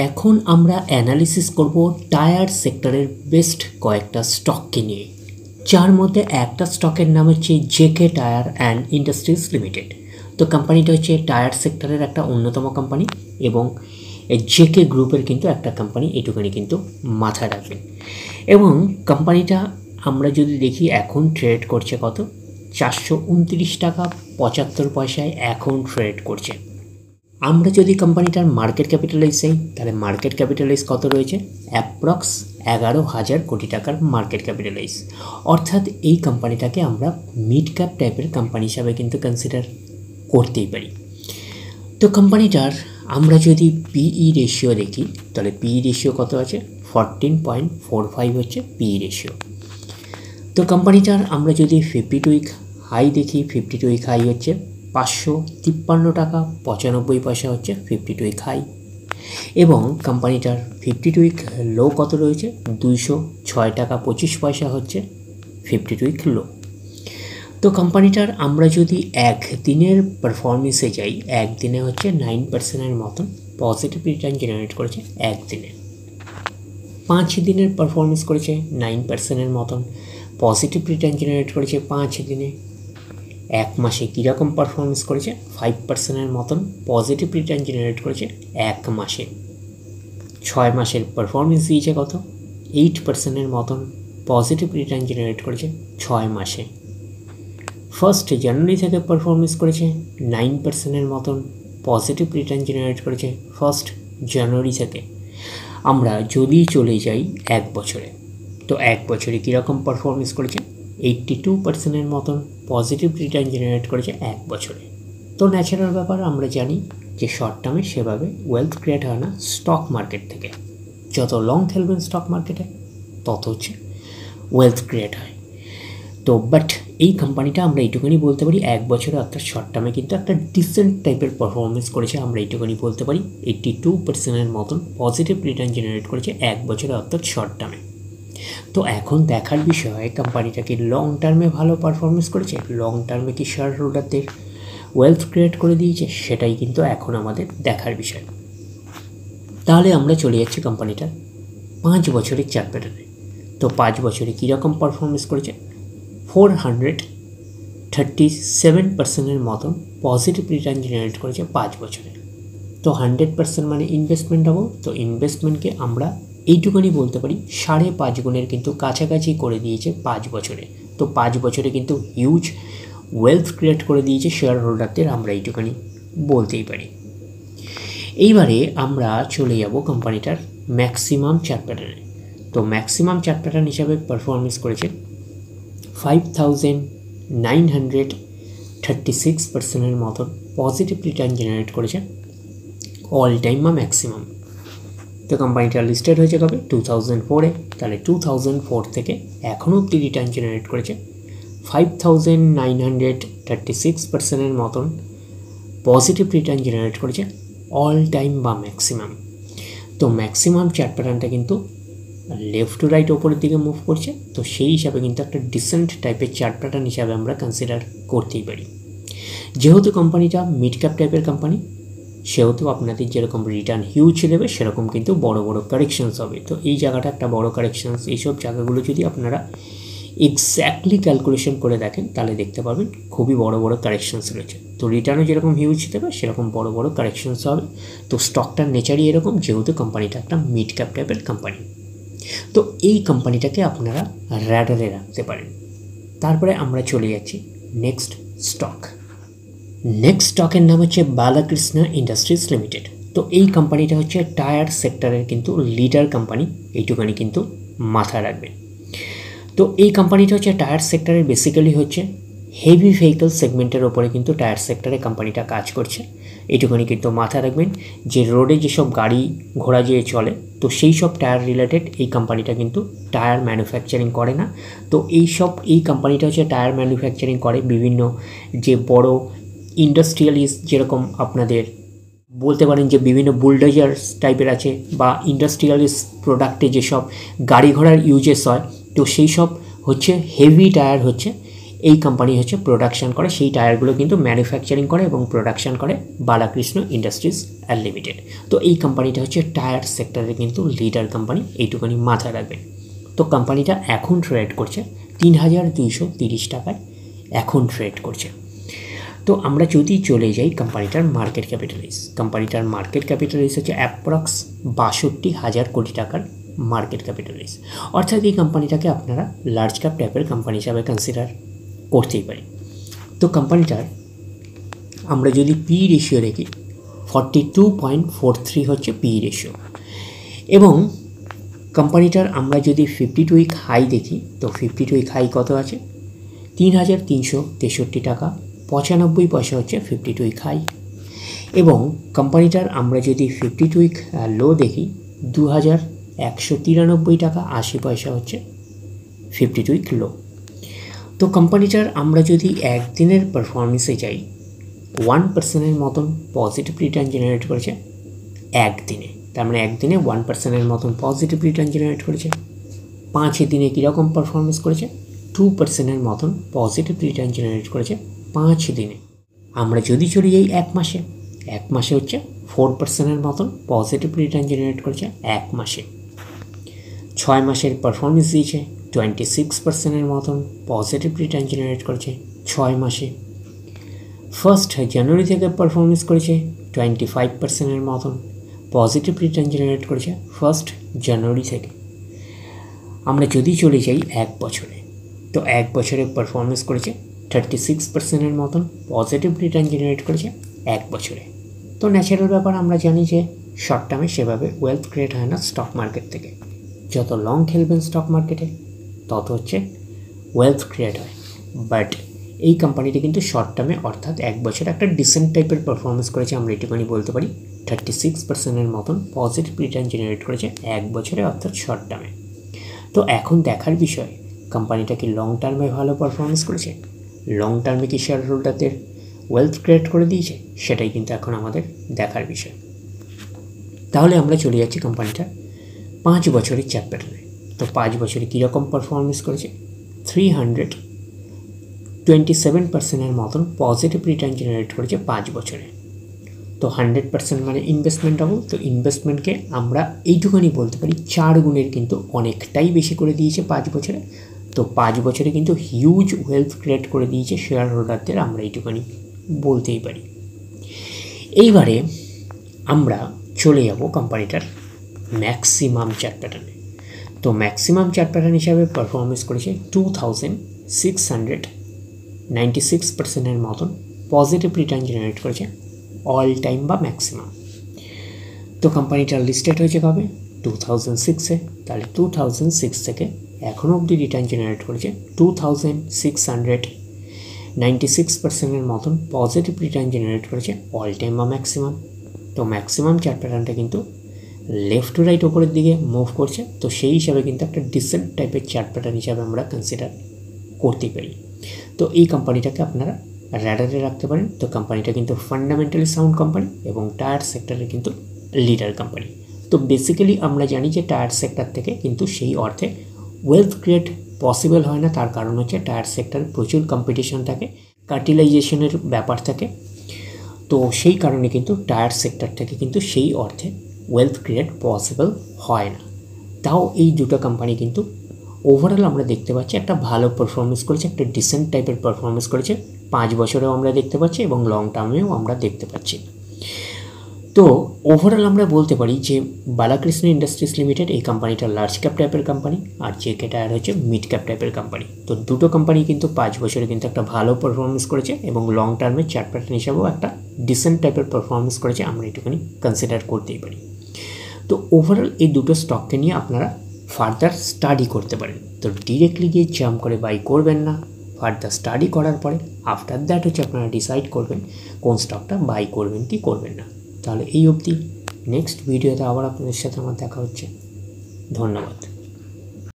এখন আমরা অ্যানালিসিস করব টায়ার সেক্টরের বেস্ট কয়েকটা স্টককে নিয়ে, যার মধ্যে একটা স্টকের নাম হচ্ছে JK tyre and industries limited. তো কোম্পানিটা হচ্ছে টায়ার সেক্টরের একটা অন্যতম কোম্পানি এবং জেকে গ্রুপের কিন্তু একটা কোম্পানি, এটুকুনি কিন্তু মাথায় রাখবেন। এবং কোম্পানিটা আমরা যদি দেখি এখন ট্রেড করছে কত, 429 টাকা 75 পয়সায় এখন ট্রেড করছে। আমরা যদি কোম্পানিটার মার্কেট ক্যাপিটালাইজ চাই, তাহলে মার্কেট ক্যাপিটালাইজ কত রয়েছে, অ্যাপ্রক্স 11,000 কোটি টাকার মার্কেট ক্যাপিটালাইজ। অর্থাৎ এই কোম্পানিটাকে আমরা মিড ক্যাপ টাইপের কোম্পানি হিসাবে কিন্তু কনসিডার করতেই পারি। তো কোম্পানিটার আমরা যদি পিই রেশিও দেখি, তাহলে পিই রেশিও কত আছে, 14.45 হচ্ছে পিই রেশিও। তো কোম্পানিটার আমরা যদি 52 উইক হাই দেখি, 52 উইক হাই হচ্ছে 553 টাকা 95 পয়সা হচ্ছে 52 উইক হাই। এবং কোম্পানিটার 52 উইক লো কত রয়েছে, 206 টাকা 25 পয়সা হচ্ছে 52 উইক লো। তো কোম্পানিটার আমরা যদি একদিনের পারফরমেন্সে যাই, একদিনে হচ্ছে 9%-এর মতন পজিটিভ রিটার্ন জেনারেট করেছে একদিনে। 5 দিনের পারফরমেন্স করেছে 9%-এর মতন পজিটিভ রিটার্ন জেনারেট করেছে 5 দিনে। এক মাসে কীরকম পারফরমেন্স করেছে, 5%-এর মতন পজিটিভ রিটার্ন জেনারেট করেছে এক মাসে। 6 মাসের পারফরমেন্স দিয়েছে কত, 8%-এর মতন পজিটিভ রিটার্ন জেনারেট করেছে 6 মাসে। 1 জানুয়ারি থেকে পারফরমেন্স করেছে 9%-এর মতন পজিটিভ রিটার্ন জেনারেট করেছে 1 জানুয়ারি থেকে। আমরা যদি চলে যাই এক বছরে, তো এক বছরে কীরকম পারফরমেন্স করেছে, 82%-এর মতন পজিটিভ রিটার্ন জেনারেট করেছে এক বছরে। তো ন্যাচারাল ব্যাপার, আমরা জানি যে শর্ট টার্মে সেভাবে ওয়েলথ ক্রিয়েট হয় না স্টক মার্কেট থেকে। যত লং খেলবেন স্টক মার্কেটে তত হচ্ছে ওয়েলথ ক্রিয়েট হয়। তো বাট এই কোম্পানিটা আমরা এইটুকুনি বলতে পারি এক বছরে, অর্থাৎ শর্ট টার্মে কিন্তু একটা ডিসেন্ট টাইপের পারফরমেন্স করেছে। আমরা এইটুকুনি বলতে পারি 82%-এর মতন পজিটিভ রিটার্ন জেনারেট করেছে এক বছরে, অর্থাৎ শর্ট টার্মে। তো এখন দেখার বিষয়, কোম্পানিটা কি লং টার্মে ভালো পারফরমেন্স করেছে, লং টার্মে কি শেয়ার হোল্ডারদের ওয়েলথ ক্রিয়েট করে দিয়েছে, সেটাই কিন্তু এখন আমাদের দেখার বিষয়। তাহলে আমরা চলে যাচ্ছি কোম্পানিটার 5 বছরের চার্ট প্যাটার্নে। তো 5 বছরে কীরকম পারফরমেন্স করেছে, 437%-এর মতন পজিটিভ রিটার্ন জেনারেট করেছে 5 বছরে। তো 100% মানে ইনভেস্টমেন্ট হবো, তো ইনভেস্টমেন্টকে আমরা এইটুকুনি বলতে পারি 5.5 গুণের কিন্তু কাছাকাছি করে দিয়েছে 5 বছরে। তো 5 বছরে কিন্তু হিউজ ওয়েলথ ক্রিয়েট করে দিয়েছে শেয়ার হোল্ডারদের, আমরা এইটুকুনি বলতেই পারি। এইবারে আমরা চলে যাব কোম্পানিটার ম্যাক্সিমাম চার্ট প্যাটার্নে। তো ম্যাক্সিমাম চার্ট প্যাটার্ন হিসাবে পারফরমেন্স করেছে 5,936%-এর মতন পজিটিভ রিটার্ন জেনারেট করেছে অল টাইম বা ম্যাক্সিমাম। তো কোম্পানিটা লিস্টেড হয়েছে কবে, 2004-এ। তাহলে 2004 থেকে এখনও অব্দি রিটার্ন জেনারেট করেছে 5,936%-এর মতন পজিটিভ রিটার্ন জেনারেট করেছে অল টাইম বা ম্যাক্সিমাম। তো ম্যাক্সিমাম চার্ট প্যাটার্নটা কিন্তু লেফট টু রাইট ওপরের দিকে মুভ করছে, তো সেই হিসাবে কিন্তু একটা ডিসেন্ট টাইপের চার্ট প্যাটার্ন হিসাবে আমরা কনসিডার করতেই পারি। যেহেতু কোম্পানিটা মিড ক্যাপ টাইপের কোম্পানি, সেহেতু আপনাদের যেরকম রিটার্ন হিউজ দেবে সেরকম কিন্তু বড় বড় কারেকশনস হবে। তো এই জায়গাটা একটা বড় কারেকশনস, এইসব জায়গাগুলো যদি আপনারা এক্স্যাক্টলি ক্যালকুলেশন করে দেখেন তাহলে দেখতে পাবেন খুবই বড় বড় কারেকশনস রয়েছে। তো রিটার্নও যেরকম হিউজ দেবে সেরকম বড় বড় কারেকশনস হবে। তো স্টকটার নেচারই এরকম, যেহেতু কোম্পানিটা একটা মিড ক্যাপ টাইপের কোম্পানি। তো এই কোম্পানিটাকে আপনারা র্যাডারে রাখতে পারেন। তারপরে আমরা চলে যাচ্ছি নেক্সট স্টক। নেক্সট স্টকের নাম হচ্ছে বালাকৃষ্ণ ইন্ডাস্ট্রিজ লিমিটেড। তো এই কোম্পানিটা হচ্ছে টায়ার সেক্টরের কিন্তু লিডার কোম্পানি, এইটুখানি কিন্তু মাথায় রাখবেন। তো এই কোম্পানিটা হচ্ছে টায়ার সেক্টরের বেসিক্যালি হচ্ছে হেভি ভেহিকল সেগমেন্টের ওপরে কিন্তু টায়ার সেক্টরে কোম্পানিটা কাজ করছে, এইটুখানি কিন্তু মাথায় রাখবেন। যে রোডে যেসব গাড়ি ঘোড়া যেয়ে চলে, তো সেই সব টায়ার রিলেটেড এই কোম্পানিটা কিন্তু টায়ার ম্যানুফ্যাকচারিং করে না। তো এই কোম্পানিটা হচ্ছে টায়ার ম্যানুফ্যাকচারিং করে বিভিন্ন যে বড় ইন্ডাস্ট্রিয়ালিস্ট, যেরকম আপনাদের বলতে পারেন যে বিভিন্ন বুলডোজার্স টাইপের আছে, বা ইন্ডাস্ট্রিয়ালিস্ট প্রোডাক্টে যেসব গাড়ি ঘোড়ার ইউজেস হয়, তো সেই সব হচ্ছে হেভি টায়ার হচ্ছে এই কোম্পানি হচ্ছে প্রোডাকশান করে, সেই টায়ারগুলো কিন্তু ম্যানুফ্যাকচারিং করে এবং প্রোডাকশান করে বালাকৃষ্ণ ইন্ডাস্ট্রিজ লিমিটেড। তো এই কোম্পানিটা হচ্ছে টায়ার সেক্টরের কিন্তু লিডার কোম্পানি, এইটুখানি মাথায় রাখবেন। তো কোম্পানিটা এখন ট্রেড করছে ৩,২৩০ টাকায় এখন ট্রেড করছে। তো আমরা যদি চলে যাই কোম্পানিটার মার্কেট ক্যাপিটালাইজ, কোম্পানিটার মার্কেট ক্যাপিটালাইজ হচ্ছে অ্যাপ্রক্স ৬২,০০০ কোটি টাকার মার্কেট ক্যাপিটালাইজ। অর্থাৎ এই কোম্পানিটাকে আপনারা লার্জ ক্যাপ টাইপের কোম্পানি হিসাবে কনসিডার করতেই পারি। তো কোম্পানিটার আমরা যদি পি রেশিও দেখি 42.43 হচ্ছে পি রেশিও, এবং কোম্পানিটার আমরা যদি 52 উইক হাই দেখি তো 52 উইক হাই কত আছে ৩,৩৬৩ টাকা ৯৫ পয়সা হচ্ছে 52 উইক হাই, এবং কোম্পানিটার আমরা যদি 52 উইক লো দেখি ২,১৯৩ টাকা ৮০ পয়সা হচ্ছে 52 উইক লো। তো কোম্পানিটার আমরা যদি একদিনের পারফরমেন্সে যাই 1% মতন পজিটিভ রিটার্ন জেনারেট করেছে একদিনে, তার মানে একদিনে 1% মতন পজিটিভ রিটার্ন জেনারেট করেছে। 5 দিনে কীরকম পারফরমেন্স করেছে 2% মতন পজিটিভ রিটার্ন জেনারেট করেছে 5 দিনে। আমরা যদি চলে যাই এক মাসে হচ্ছে 4% মতন পজিটিভ রিটার্ন জেনারেট করেছে এক মাসে। 6 মাসের পারফরমেন্স দিয়েছে 26% মতন পজিটিভ রিটার্ন জেনারেট করেছে 6 মাসে। 1 জানুয়ারি থেকে পারফরমেন্স করেছে 25% মতন পজিটিভ রিটার্ন জেনারেট করেছে 1 জানুয়ারি থেকে। আমরা যদি চলে যাই এক বছরে, তো এক বছরে পারফরমেন্স করেছে 36% মতন পজিটিভ রিটার্ন জেনারেট করেছে এক বছরে। তো ন্যাচারাল ব্যাপার, আমরা জানি যে শর্ট টার্মে সেভাবে ওয়েলথ ক্রিয়েট হয় না স্টক মার্কেট থেকে, যত লং খেলবেন স্টক মার্কেটে তত হচ্ছে ওয়েলথ ক্রিয়েট হয়। বাট এই কোম্পানিটি কিন্তু শর্ট টার্মে অর্থাৎ এক বছরে একটা ডিসেন্ট টাইপের পারফরমেন্স করেছে, আমরা এটুকুনি বলতে পারি। 36% মতন পজিটিভ রিটার্ন জেনারেট করেছে এক বছরে অর্থাৎ শর্ট টার্মে। তো এখন দেখার বিষয় কোম্পানিটা কি লং টার্মে ভালো পারফরমেন্স করেছে, লং টার্মে কি শেয়ার হোল্ডারদের ওয়েলথ ক্রিয়েট করে দিয়েছে, সেটাই কিন্তু এখন আমাদের দেখার বিষয়। তাহলে আমরা চলে যাচ্ছি কোম্পানিটার 5 বছরের চার্ট প্যাটার্নে। তো 5 বছরে কীরকম পারফরমেন্স করেছে 327% মতন পজিটিভ রিটার্ন জেনারেট করেছে 5 বছরে। তো 100% মানে ইনভেস্টমেন্ট ডাবল। তো ইনভেস্টমেন্টকে আমরা এইটুকুনি বলতে পারি 4 গুণের কিন্তু অনেকটাই বেশি করে দিয়েছে 5 বছরে। তো 5 বছরে কিন্তু হিউজ ওয়েলথ ক্রিয়েট করে দিয়েছে শেয়ার হোল্ডারদের, আমরা এইটুকুনি বলতেই পারি। এইবারে আমরা চলে যাব কোম্পানিটার ম্যাক্সিমাম চার্ট প্যাটার্নে। তো ম্যাক্সিমাম চার্ট প্যাটার্ন হিসাবে পারফরমেন্স করেছে 2696% মতন পজিটিভ রিটার্ন জেনারেট করেছে অল টাইম বা ম্যাক্সিমাম। তো কোম্পানিটা লিস্টেড হয়েছে কবে 2006-এ, তাহলে 2006 থেকে এখনও অবধি রিটার্ন জেনারেট করেছে 2696% মতন পজিটিভ রিটার্ন জেনারেট করেছে অল টাইম বা ম্যাক্সিমাম। তো ম্যাক্সিমাম চার্ট প্যাটার্নটা কিন্তু লেফট টু রাইট ওপরের দিকে মুভ করছে, তো সেই হিসাবে কিন্তু একটা ডিসেন্ট টাইপের চার্ট প্যাটার্ন হিসাবে আমরা কনসিডার করতেই পারি। তো এই কোম্পানিটাকে আপনারা র্যাডারে রাখতে পারেন। তো কোম্পানিটা কিন্তু ফান্ডামেন্টালি সাউন্ড কোম্পানি এবং টায়ার সেক্টরের কিন্তু লিডার কোম্পানি। তো বেসিক্যালি আমরা জানি যে টায়ার সেক্টর থেকে কিন্তু সেই অর্থে ওয়েলথ ক্রিয়েট পসিবল হয় না, তার কারণ হচ্ছে টায়ার সেক্টরে প্রচুর কম্পিটিশন থাকে, কার্টিলাইজেশনের ব্যাপার থাকে। তো সেই কারণে কিন্তু টায়ার সেক্টর থেকে কিন্তু সেই অর্থে ওয়েলথ ক্রিয়েট পসিবল হয় না। তাও এই দুটো কোম্পানি কিন্তু ওভারঅল আমরা দেখতে পাচ্ছি একটা ভালো পারফরমেন্স করেছে, একটা ডিসেন্ট টাইপের পারফরমেন্স করেছে 5 বছরেও আমরা দেখতে পাচ্ছি এবং লং টার্মেও আমরা দেখতে পাচ্ছি। তো ওভারঅল আমরা বলতে পারি যে বালাকৃষ্ণ ইন্ডাস্ট্রিজ লিমিটেড এই কোম্পানিটা লার্জ ক্যাপ টাইপের কোম্পানি, আর জেকে টায়ার হচ্ছে মিড ক্যাপ টাইপের কোম্পানি। তো দুটো কোম্পানি কিন্তু 5 বছরে কিন্তু একটা ভালো পারফরমেন্স করেছে এবং লং টার্মে চার্ট প্যাটার্ন হিসাবেও একটা ডিসেন্ট টাইপের পারফরমেন্স করেছে, আমরা এটুকুনি কনসিডার করতেই পারি। তো ওভারঅল এই দুটো স্টককে নিয়ে আপনারা ফার্দার স্টাডি করতে পারেন। তো ডিরেক্টলি গিয়ে জাম্প করে বাই করবেন না, ফার্দার স্টাডি করার পরে আফটার দ্যাট হচ্ছে আপনারা ডিসাইড করবেন কোন স্টকটা বাই করবেন কি করবেন না। তাহলে এই অবধি, নেক্সট ভিডিওতে আবার আপনাদের সাথে আমার দেখা হচ্ছে। ধন্যবাদ।